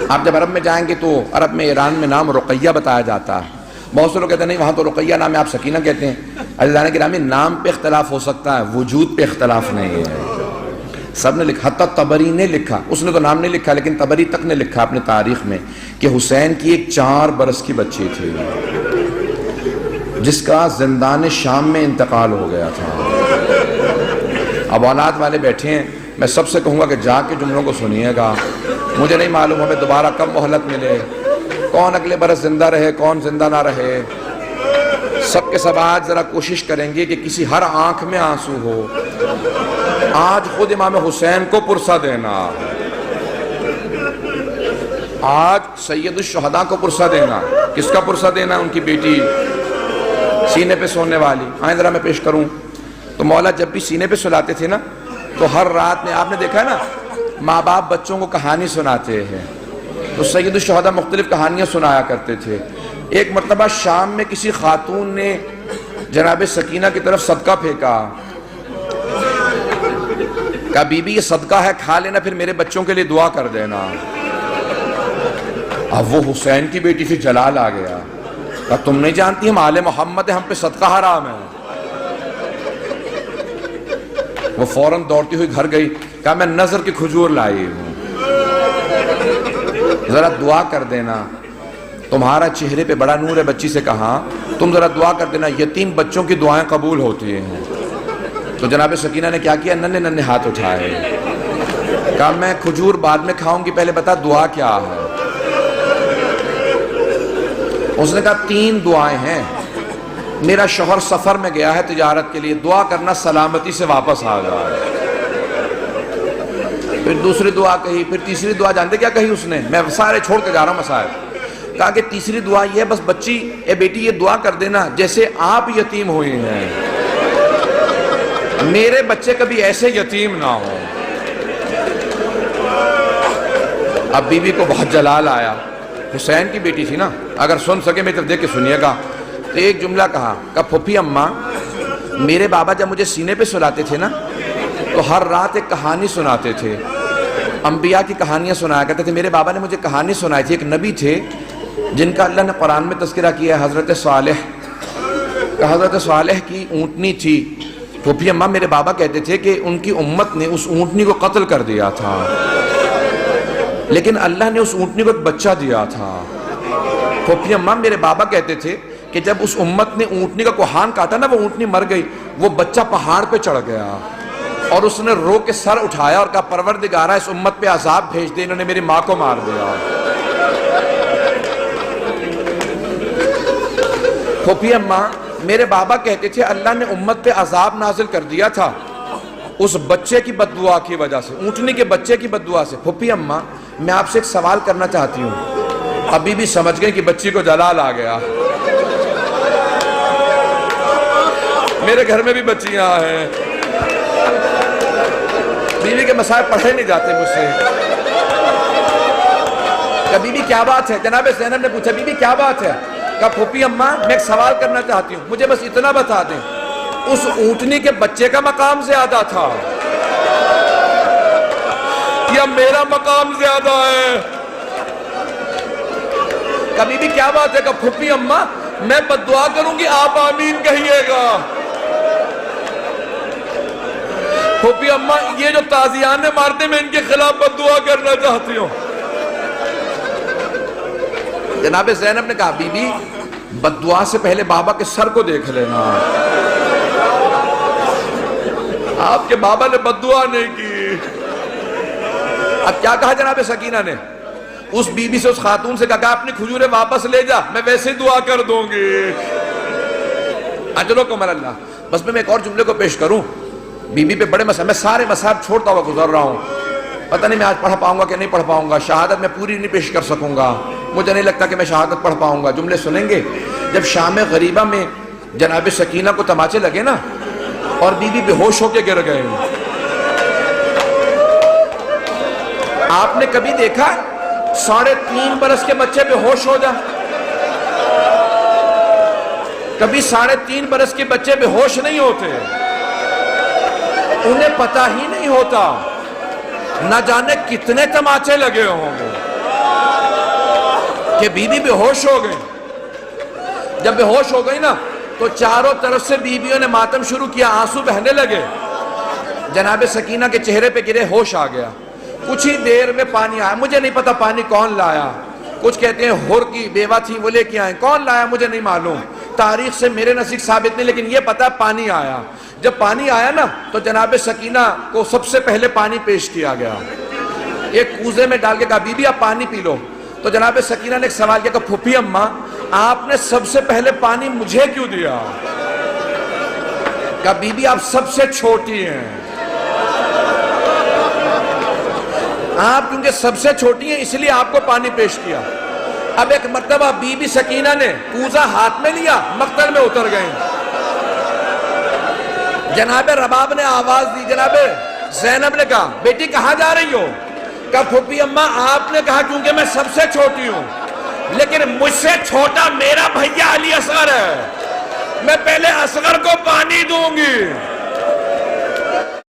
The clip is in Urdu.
آپ جب عرب میں جائیں گے تو عرب میں ایران میں نام رقیہ بتایا جاتا ہے. بہت سے لوگ کہتے ہیں نہیں وہاں تو رقیہ نام ہے, آپ سکینہ کہتے ہیں. عزیزان گرامی, نام پہ اختلاف ہو سکتا ہے, وجود پہ اختلاف نہیں ہے. سب نے لکھا, حتیٰ طبری نے لکھا, اس نے تو نام نہیں لکھا لیکن طبری تک نے لکھا اپنے تاریخ میں کہ حسین کی ایک 4 برس کی بچی تھی جس کا زندان شام میں انتقال ہو گیا تھا. اب اولاد والے بیٹھے ہیں, میں سب سے کہوں گا کہ جا کے جملوں کو سنیے گا. مجھے نہیں معلوم ہمیں دوبارہ کب مہلت ملے, کون اگلے برس زندہ رہے کون زندہ نہ رہے. سب کے سب آج ذرا کوشش کریں گے کہ کسی ہر آنکھ میں آنسو ہو. آج خود امام حسین کو پرسہ دینا, آج سید الشہداء کو پرسہ دینا. کس کا پرسہ دینا؟ ان کی بیٹی سینے پہ سونے والی. آئیں ذرا میں پیش کروں. تو مولا جب بھی سینے پہ سلاتے تھے نا تو ہر رات میں آپ نے دیکھا ہے نا ماں باپ بچوں کو کہانی سناتے ہیں, تو سید الشہداء مختلف کہانیاں سنایا کرتے تھے. ایک مرتبہ شام میں کسی خاتون نے جناب سکینہ کی طرف صدقہ پھینکا, کہا بی بی یہ صدقہ ہے کھا لینا, پھر میرے بچوں کے لیے دعا کر دینا. اب وہ حسین کی بیٹی سے جلال آ گیا, کہا تم نہیں جانتی ہم آل محمد ہیں, ہم پہ صدقہ حرام ہے. وہ فوراً دوڑتی ہوئی گھر گئی, کہا میں نظر کی کھجور لائی ہوں, ذرا دعا کر دینا, تمہارا چہرے پہ بڑا نور ہے. بچی سے کہا تم ذرا دعا کر دینا, یتیم بچوں کی دعائیں قبول ہوتی ہیں. تو جناب سکینہ نے کیا کیا, ننھے ننھے ہاتھ اٹھائے, کہا میں کھجور بعد میں کھاؤں گی, پہلے بتا دعا کیا ہے. اس نے کہا 3 دعائیں ہیں. میرا شوہر سفر میں گیا ہے تجارت کے لیے, دعا کرنا سلامتی سے واپس آ جائے. پھر دوسری دعا کہی, پھر تیسری دعا جانتے کیا کہی اس نے؟ میں سارے چھوڑ کے جا رہا ہوں مسائل. کہا کہ تیسری دعا یہ ہے, بس بچی اے بیٹی یہ دعا کر دینا جیسے آپ یتیم ہوئی ہیں, میرے بچے کبھی ایسے یتیم نہ ہوں. اب بی بی کو بہت جلال آیا, حسین کی بیٹی تھی نا, اگر سن سکے میری طرف دیکھ کے سنیے گا. تو ایک جملہ کہا پھوپھی اماں میرے بابا جب مجھے سینے پہ سلاتے تھے نا تو ہر رات ایک کہانی سناتے تھے, انبیاء کی کہانیاں سنایا کرتے تھے. میرے بابا نے مجھے کہانی سنائی تھی, ایک نبی تھے جن کا اللہ نے قرآن میں تذکرہ کیا ہے, حضرت صالح. حضرت صالح کی اونٹنی تھی. پھوپھی اماں میرے بابا کہتے تھے کہ ان کی امت نے اس اونٹنی کو قتل کر دیا تھا, لیکن اللہ نے اس اونٹنی کو ایک بچہ دیا تھا. پھوپھی اماں میرے بابا کہتے تھے کہ جب اس امت نے اونٹنی کا کوہان کاٹا نا, وہ اونٹنی مر گئی, وہ بچہ پہاڑ پہ چڑھ گیا اور اس نے رو کے سر اٹھایا اور کہا پروردگارہ اس امت پہ عذاب بھیج دے, انہوں نے میری ماں کو مار دیا. پھوپھی اماں میرے بابا کہتے تھے اللہ نے امت پہ عذاب نازل کر دیا تھا اس بچے کی بددعا کی وجہ سے, اونٹنی کے بچے کی بددعا سے. پھوپھی اماں میں آپ سے ایک سوال کرنا چاہتی ہوں. ابھی بھی سمجھ گئے کہ بچی کو جلال آ گیا. میرے گھر میں بھی بچیاں ہیں, بیوی کے مسائل پڑھے نہیں جاتے مجھ سے. کہ بیوی کیا بات ہے؟ جناب زینب نے پوچھا بیوی کیا بات ہے؟ کہا پھوپھی اماں میں ایک سوال کرنا چاہتی ہوں, مجھے بس اتنا بتا دیں, اس اونٹنی کے بچے کا مقام زیادہ تھا یا میرا مقام زیادہ ہے؟ کہا بیوی کیا بات ہے؟ کہا پھوپھی اماں میں بددعا کروں گی آپ آمین کہیے گا. پھوپھی اماں یہ جو تازیان نے مارتے میں ان کے خلاف بددعا کرنا چاہتی ہوں. جناب زینب نے کہا بی بی بددعا سے پہلے بابا کے سر کو دیکھ لینا, آپ کے بابا نے بددعا نہیں کی. اب کیا کہا جناب سکینہ نے؟ اس بی بی سے, اس خاتون سے کہا اپنی کھجوریں واپس لے جا, میں ویسے دعا کر دوں گی. اجرکم اللہ. بس میں ایک اور جملے کو پیش کروں. بی بی پہ بڑے مسائل, میں سارے مسائل چھوڑتا ہوا گزر رہا ہوں, پتہ نہیں میں آج پڑھ پاؤں گا کہ نہیں پڑھ پاؤں گا. شہادت میں پوری نہیں پیش کر سکوں گا, مجھے نہیں لگتا کہ میں شہادت پڑھ پاؤں گا. جملے سنیں گے. جب شام غریبہ میں جناب سکینہ کو تماچے لگے نا اور بی بی بے ہوش ہو کے گر گئے, آپ نے کبھی دیکھا 3.5 برس کے بچے بے ہوش ہو جا؟ کبھی 3.5 برس کے بچے بے ہوش نہیں ہوتے, انہیں پتہ ہی نہیں ہوتا نہ جانے کتنے تماچے لگے ہوں گے. کہ بیوی بے ہوش ہو گئی. جب بے ہوش ہو گئی نا تو چاروں طرف سے بیویوں نے ماتم شروع کیا, آنسو بہنے لگے. جناب سکینہ کے چہرے پہ گرے, ہوش آ گیا. کچھ ہی دیر میں پانی آیا, مجھے نہیں پتا پانی کون لایا. کچھ کہتے ہیں ہور کی بیوہ تھی وہ لے کے آئیں, کون لایا مجھے نہیں معلوم, تاریخ سے میرے نزدیک ثابت نہیں, لیکن یہ پتا پانی آیا. جب پانی آیا نا تو جناب سکینہ کو سب سے پہلے پانی پیش کیا گیا. ایک کوزے میں ڈال کے کہا بی بی آپ پانی پی لو. تو جناب سکینہ نے ایک سوال کیا کہ پھوپھی اماں آپ نے سب سے پہلے پانی مجھے کیوں دیا؟ کہا بی بی آپ سب سے چھوٹی ہیں, آپ کیونکہ سب سے چھوٹی ہیں اس لیے آپ کو پانی پیش کیا. اب ایک مرتبہ بی بی سکینہ نے کوزہ ہاتھ میں لیا, مقتل میں اتر گئیں. جناب رباب نے آواز دی, جناب زینب نے کہا بیٹی کہاں جا رہی ہو؟ کہا پھوپھی اماں آپ نے کہا کیونکہ میں سب سے چھوٹی ہوں, لیکن مجھ سے چھوٹا میرا بھیا علی اصغر ہے, میں پہلے اصغر کو